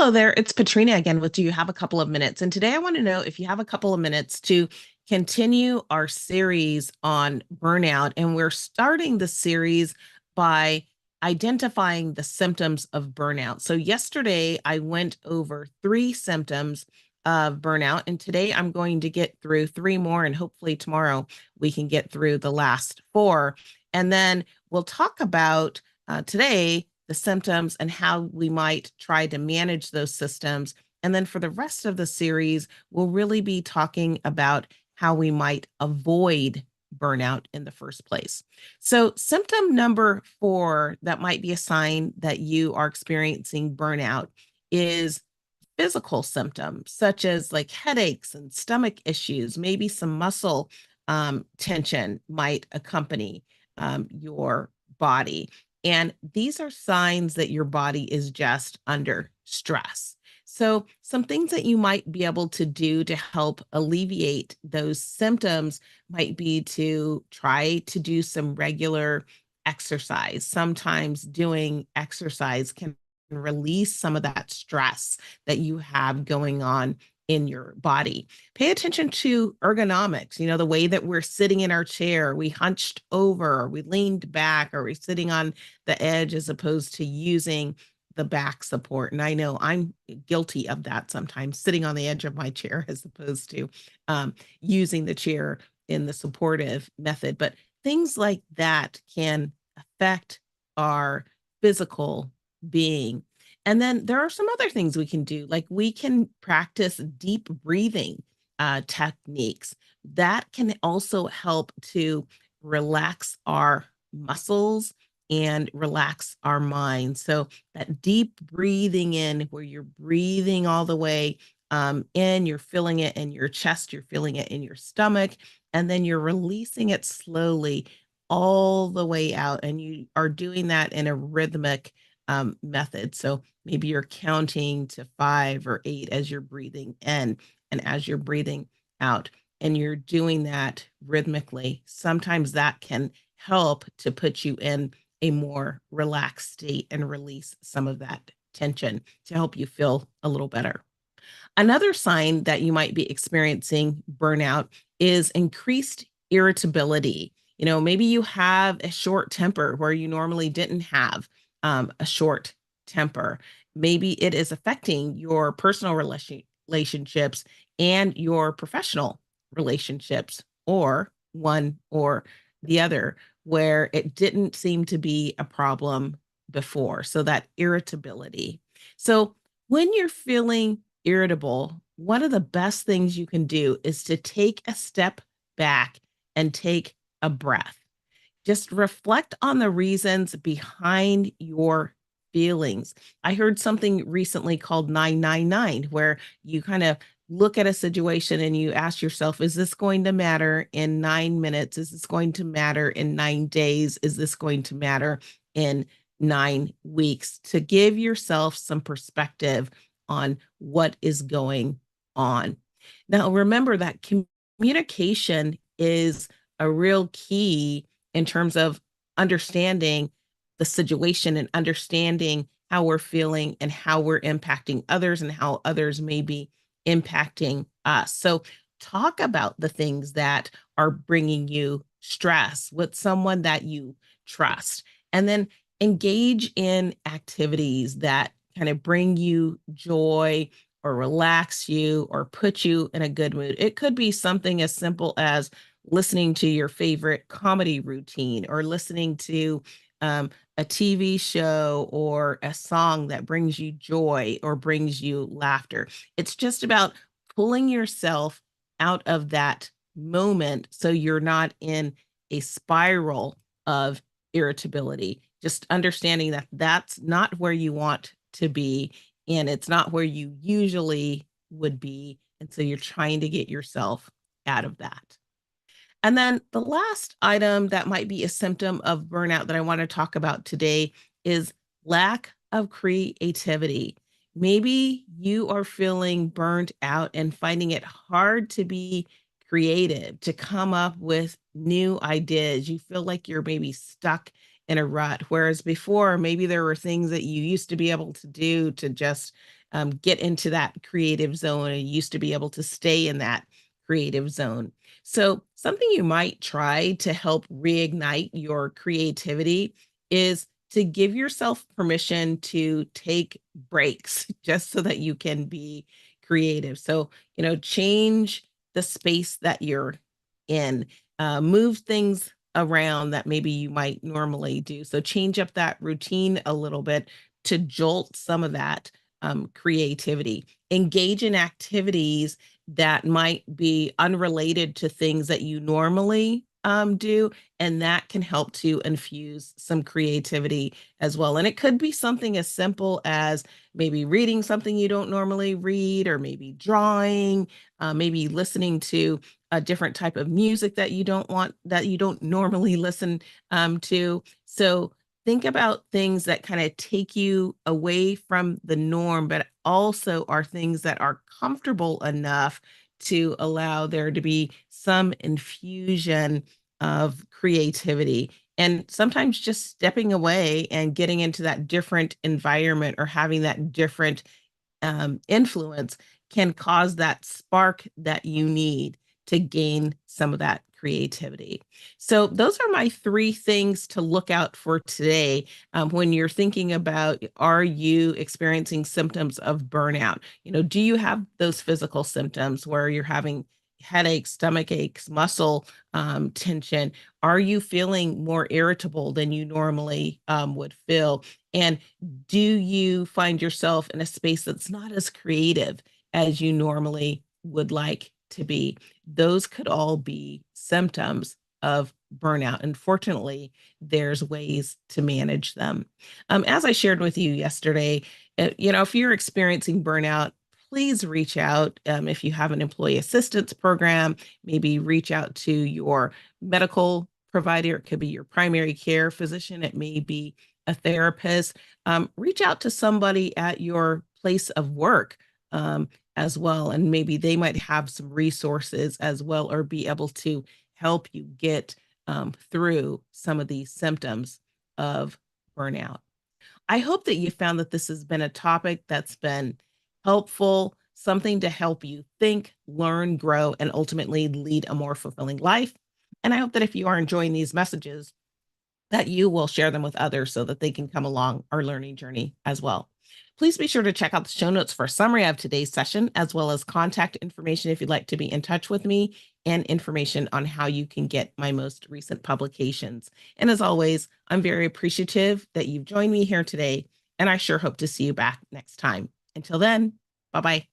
Hello there, it's Patrina again with Do You Have a Couple of Minutes? And today I want to know if you have a couple of minutes to continue our series on burnout. And we're starting the series by identifying the symptoms of burnout. So, yesterday I went over 3 symptoms of burnout, and today I'm going to get through 3 more, and hopefully tomorrow we can get through the last 4. And then we'll talk about today the symptoms and how we might try to manage those systems. And then for the rest of the series, we'll really be talking about how we might avoid burnout in the first place. So, symptom number 4 that might be a sign that you are experiencing burnout is physical symptoms, such as like headaches and stomach issues, maybe some muscle tension might accompany your body. And these are signs that your body is just under stress. So, some things that you might be able to do to help alleviate those symptoms might be to try to do some regular exercise. Sometimes doing exercise can release some of that stress that you have going on in your body. Pay attention to ergonomics, the way that we're sitting in our chair, we hunched over, or we leaned back, or we're sitting on the edge as opposed to using the back support. And I know I'm guilty of that sometimes, sitting on the edge of my chair as opposed to using the chair in the supportive method. But things like that can affect our physical being. And then there are some other things we can do, like we can practice deep breathing techniques that can also help to relax our muscles and relax our mind. So, that deep breathing in, where you're breathing all the way in, you're feeling it in your chest, you're feeling it in your stomach, and then you're releasing it slowly all the way out. And you are doing that in a rhythmic method. So, maybe you're counting to 5 or 8 as you're breathing in and as you're breathing out, and you're doing that rhythmically. Sometimes that can help to put you in a more relaxed state and release some of that tension to help you feel a little better. Another sign that you might be experiencing burnout is increased irritability. Maybe you have a short temper where you normally didn't have a short temper. Maybe it is affecting your personal relationships and your professional relationships, or one or the other, where it didn't seem to be a problem before. So, that irritability. So, when you're feeling irritable, one of the best things you can do is to take a step back and take a breath. Just reflect on the reasons behind your feelings. I heard something recently called 999, where you kind of look at a situation and you ask yourself, is this going to matter in 9 minutes? Is this going to matter in 9 days? Is this going to matter in 9 weeks? To give yourself some perspective on what is going on. Now, remember that communication is a real key in terms of understanding the situation and understanding how we're feeling and how we're impacting others and how others may be impacting us. So, talk about the things that are bringing you stress with someone that you trust, and then engage in activities that kind of bring you joy or relax you or put you in a good mood. It could be something as simple as listening to your favorite comedy routine, or listening to a TV show or a song that brings you joy or brings you laughter. It's just about pulling yourself out of that moment so you're not in a spiral of irritability. Just understanding that that's not where you want to be, and it's not where you usually would be. And so you're trying to get yourself out of that. And then the last item that might be a symptom of burnout that I want to talk about today is lack of creativity. Maybe you are feeling burnt out and finding it hard to be creative, to come up with new ideas. You feel like you're maybe stuck in a rut, whereas before, maybe there were things that you used to be able to do to just get into that creative zone and you used to be able to stay in that creative zone. So, something you might try to help reignite your creativity is to give yourself permission to take breaks just so that you can be creative. So, change the space that you're in, move things around that maybe you might normally do. So, change up that routine a little bit to jolt some of that creativity. Engage in activities that might be unrelated to things that you normally do, and that can help to infuse some creativity as well. And it could be something as simple as maybe reading something you don't normally read, or maybe drawing, maybe listening to a different type of music that you don't normally listen to. So think about things that kind of take you away from the norm, but also are things that are comfortable enough to allow there to be some infusion of creativity. And sometimes just stepping away and getting into that different environment or having that different influence can cause that spark that you need to gain some of that creativity. So, those are my three things to look out for today when you're thinking about, are you experiencing symptoms of burnout? Do you have those physical symptoms where you're having headaches, stomach aches, muscle tension? Are you feeling more irritable than you normally would feel? And do you find yourself in a space that's not as creative as you normally would like to be? Those could all be symptoms of burnout. And fortunately, there's ways to manage them. As I shared with you yesterday, if you're experiencing burnout, please reach out. If you have an employee assistance program, maybe reach out to your medical provider. It could be your primary care physician. It may be a therapist. Reach out to somebody at your place of work as well, and maybe they might have some resources as well, or be able to help you get through some of these symptoms of burnout. I hope that you found that this has been a topic that's been helpful, something to help you think, learn, grow, and ultimately lead a more fulfilling life. And I hope that if you are enjoying these messages, that you will share them with others so that they can come along our learning journey as well. Please be sure to check out the show notes for a summary of today's session, as well as contact information if you'd like to be in touch with me, and information on how you can get my most recent publications. And as always, I'm very appreciative that you've joined me here today, and I sure hope to see you back next time. Until then, bye-bye.